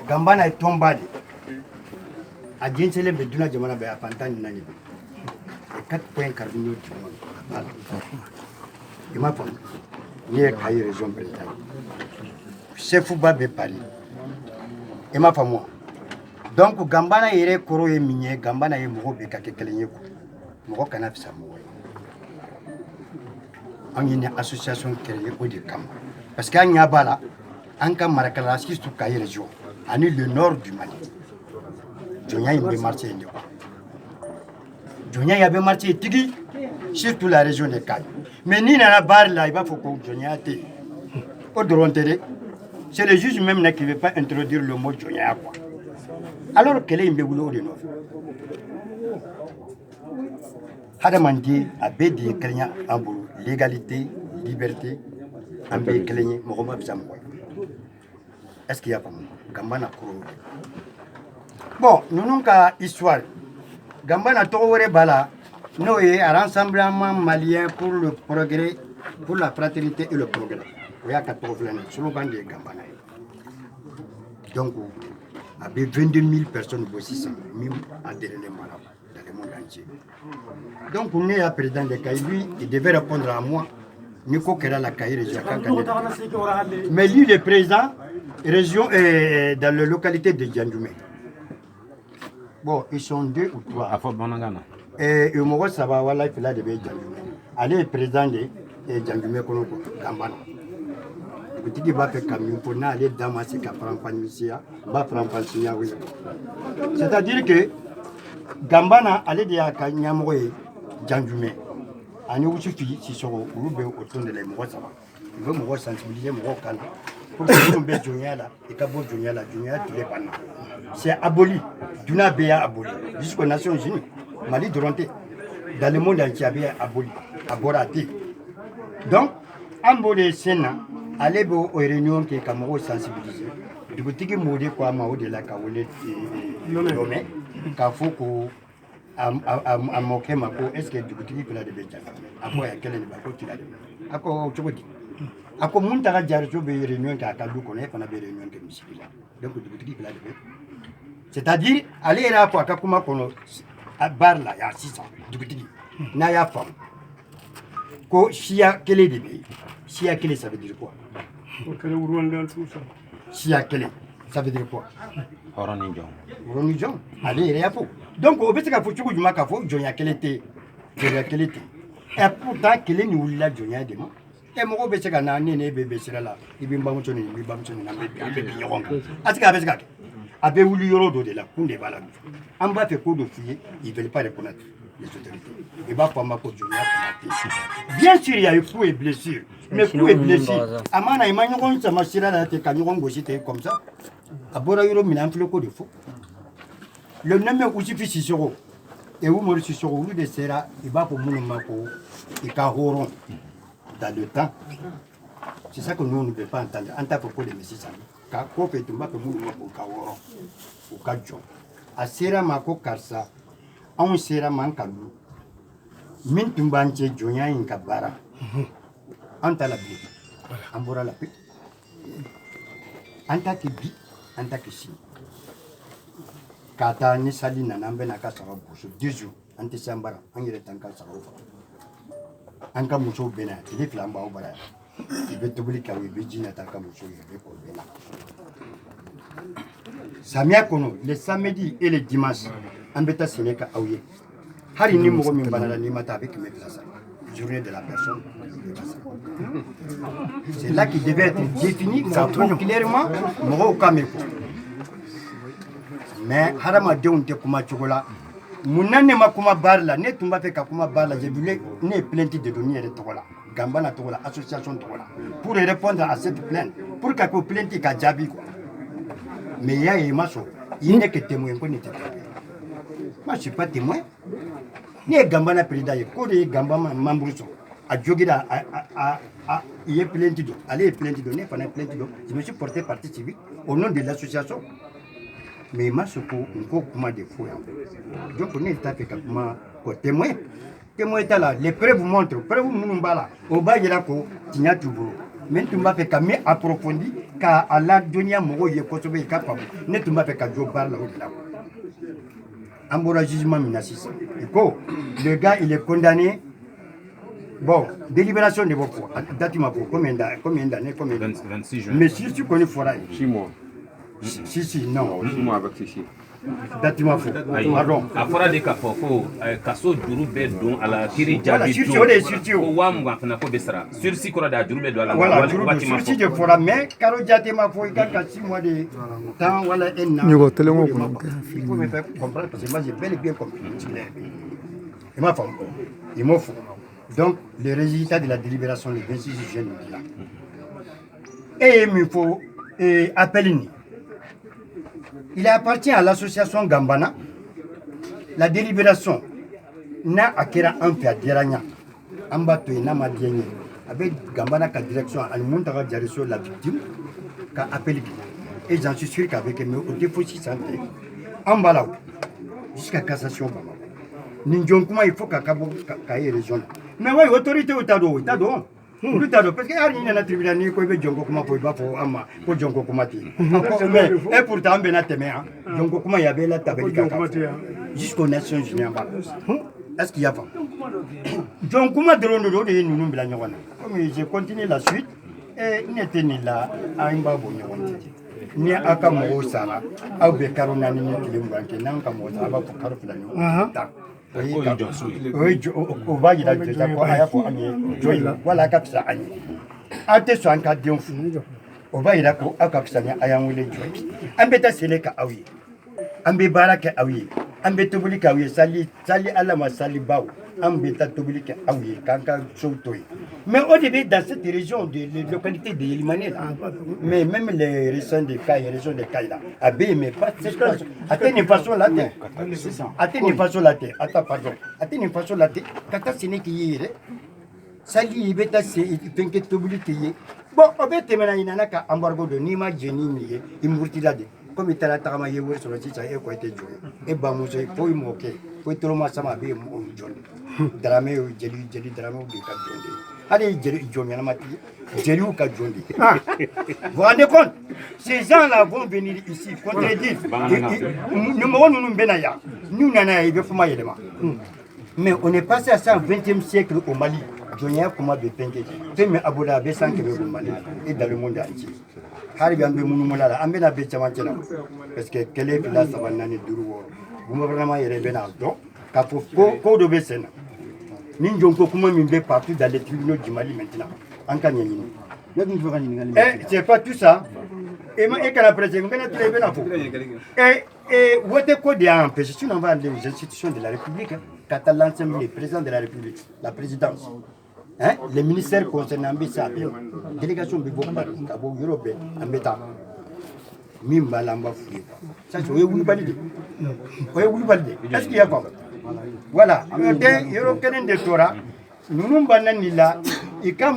Gambana est tombé. A Djensele Beduna Jamana Bea Pantani Nani. Et 4 points cardinaux du monde. Il m'a fait. Il y a une région présidente. C'est Fouba Paris. Il m'a fait moi. Donc, Gambana est Koro et Migné, Gambana est Mouro Bekake Kalenyeko. Mouro Kanaf Samoa. On y a une association créée au Dekam. Parce qu'il y a Bala, Anka Marakalaski, tout Kaye région. On est le nord du Mali. Jonia y a marché. Jonia y a marché Tigui, surtout la région de Kaye. Mais ni dans la barre là, il va faut que Jonia te. Au Dorontere, c'est le juge même qui ne veut pas introduire le mot Jonia. Alors qu'elle est une bégoulot de nous. Hadamandi a bédi Kenya en légalité, liberté, en bé Kenya, Mohamed Zamboy. Est-ce qu'il y a pas Gambana Kourou? Bon, nous n'avons qu'à histoire. Gambana Touré Bala, nous est un rassemblement malien pour le progrès, pour la fraternité et le progrès. Il y a 14 ans, slogan de Gambana. Donc, il y a 22 000 personnes aussi, même à derrière les malades, dans le monde entier. Donc, on est à président de Kaï, lui, il devait répondre à moi. Nico Kera la Kaï, région. Mais lui, le président, région, dans la localité de Djandjoumé. Bon, ils sont 2 ou 3. Et au moment où ça va, voilà, il fait là de Djandjoumé. Allez, président de Djandjoumé, Konoko, Gambana. Petit va faire camion pour aller dans ma séca oui. C'est-à-dire que Gambana allait dire à Kanyamoé, Djandjoumé. À nous suffit si sur le autour de les mots ça va. Il veut me sensibiliser mon canal. Pour que nous bétions là et qu'abo Junior la Junior tous les panneaux. C'est aboli. Duna Béa aboli. Jusqu'aux Nations Unies. Mali Doronté. Dans le monde entier aboli. Aborati. Donc, Ambole Sena. Allez aux réunions qui est Camaro sensibilisé. Du coup, tu m'as quoi, ma de la Kaoulé nommé, Kafoko, à moquer ma peau, est-ce que du coup, tu peux la débattre? Après, quel est le bateau tu l'as dit? Après, tu peux dire. Après, mon tarot d'argent, des réunions qui a Kalou connaît, on a des réunions qui me là. Donc, du coup, tu peux la débattre. C'est-à-dire, aller là pour Kakuma Kono, à bar là, il y a 600. Du coup, tu dis, Naya femme. Ko Chia, quel est le début? Chia, quel est, ça veut dire quoi? Chia Kele, ça veut dire quoi? Horonijon. Allez, il y a faux. Donc, au fait que faut que tu m'as fait, Jonia Kele était. Jonia Kele était. Et pourtant, Kele nous l'a Jonia de moi. Et mon bébé, c'est un né bébé, c'est là. Il vient bamoucher, il vient bamoucher, il vient bignon. Atika avec ça. Abe voulu yoro de la cour des balades. En bas, fait coup de fouiller, ils ne veulent pas reconnaître les autorités. Il va pas m'accorder Jonia. Bien sûr, il y a eu coups et blessures. Mais coups et blessures. Amana, il m'a dit que ça m'a tiré à la tête quand on comme ça. À Borayuro, il a un peu de faux. Le nom aussi fait Sissoro. Et où Maurice Sissoro, lui de Serra, il va pour mon mako, et Caroron dans le temps. C'est ça que nous ne pouvons pas entendre. En tant que de Messi Sami. Kako fait tout le monde pour Caroron. Au Kadjo. À Serra Mako Karsa, on Serra Mankalou. Min Tumbanche Jonia in Kabara. Anta la bi, ambora la pi. Anta ki bi, anta ki si. Kata ni sali na nambe na kasa wa busu. 2 jours, ante sambara, angire tanka sa wa. Anka muso bena, il est flamba au bara. Il veut t'oublier qu'à Wibijina tanka muso yebe ko bena. Samia kono, le samedi et le dimanche, ambeta seneka aouye. Hari ni mo mi banala ni mata avec mes places. Journée de la personne. C'est là qu'il devait être défini clairement, Moro Kameko. Mais Harama Deunte Kuma Chogola, Mounane Makuma Barla, ne Tumba Kakuma Barla, j'ai voulu ne plainte de donner de Togola, Gambana Togola, association Togola, pour répondre à cette plainte, pour qu'elle plainte Kajabi. Mais il y a un macho, il n'est que témoin. Moi, je ne suis pas témoin. Ni Gambana Président, il y a Gambana Mambruso. À Djogida, il est plein de dos. Allez, plein de données, pendant plein de dos. Je me suis porté partie civile au nom de l'association. Mais il m'a secoué un de fou. Donc, on est attaqué comme témoin. Témoin est là. Les preuves vous montrent. Preuves vous montrent. Au bas, il y a quoi? Tigna Tuburo. mais tu m'as fait comme approfondi car à la dunia mogo ye kosobe capable ne tu m'as fait ka jo bar là au-delà ambora jugement minassis le gars il est condamné bon délibération de beaucoup date m'a pour combien d'années 26 juin mais si tu connais fora 6 mois si non 6 mois avec ceci date m'a pour pardon a fora de ka fo ko kaso juru be don ala kiri jabi surtout ko wa mu fana ko be sara sursi ko da juru be do ala voilà surtout de fora mais karo jate m'a pour ka 6 mois de temps voilà un an Nigo telengo ko il faut me faire comprendre parce que moi j'ai bel et bien compris il m'a fait il m'a fait donc le résultat de la délibération le 26 juin là et il faut appeler. Il appartient à l'association Gambana. La délibération n'a acquéré un peu à Dirania. En bateau, il n'a pas gagné. Avec Gambana, la direction, elle monte à la victime, qui a appelé. Et j'en suis sûr qu'avec nous, au défaut 600, en bas jusqu'à cassation. Nous comment il faut qu'à y région. Mais oui, autorité au Tado, parce que il y a un tribunal qui est Djongo Kuma pour Ama, pour Djongo Kumati. Et pourtant, ben à Téméa, Djongo Kuma y avait la table jusqu'aux Nations Unies. Est-ce qu'il y a pas Djongo Kuma de l'eau de nous Blanyawana. Comme j'ai continué la suite, et il n'était ni là à un babou ni à Kamo Sara, à Bekarona, ni Kilimbanki, Nankamo Sara pour Karoflani. Oui, au bas il a déjà quoi à pour voilà capsa ani ate so an ka den fu o ba ira ko aka pisanya ayan wele joy ambeta sele ka awi ambe baraka awi ambe tobuli ka awi sali ala ma sali baw ambeta tobuli ka awi kanka soutoi mais au début dans cette région de localité de Limané mais même les régions de Kaï région de Kaï là abé mais pas cette façon atteint une façon là atteint une façon là attends pardon atteint une façon là kata sene ki yire sali beta se penke tobuli ki bon obete mena inana ka embargo de nima jeni ni imurti là de comme il a tama ye wor sur le site e ko été joué e ba mo je ko moke ko tro ma sama be mo jon drame jeli drame de ka jonde allez jeli jomi na mati jeli ka jonde vous vous rendez compte ces gens là vont venir ici contredire nous benaya nous nana e be fuma yelema mais on est passé à ça au 20e siècle au Mali Jonia comment de penke mais Aboda be sans que au Mali et dans le monde entier harbi ambe munumala ambe na be chamantena parce que kele bila sabanani duruwo buma vraiment yere bena do ka ko do be sena ni njonko kuma mimbe partout dans les tribunaux du Mali maintenant en kanyini c'est pas tout ça et quand la presse ngana très bien afo et wote ko dia empêcher si on va aller aux institutions de la République quand l'ensemble des présidents de la République la présidence hein les ministères concernant ça délégation de Bokbar Kabo Europe ambeta mimba lamba fouye ça c'est oui validé est-ce qu'il y a quoi voilà Europe kenen de Tora nous bananila et quand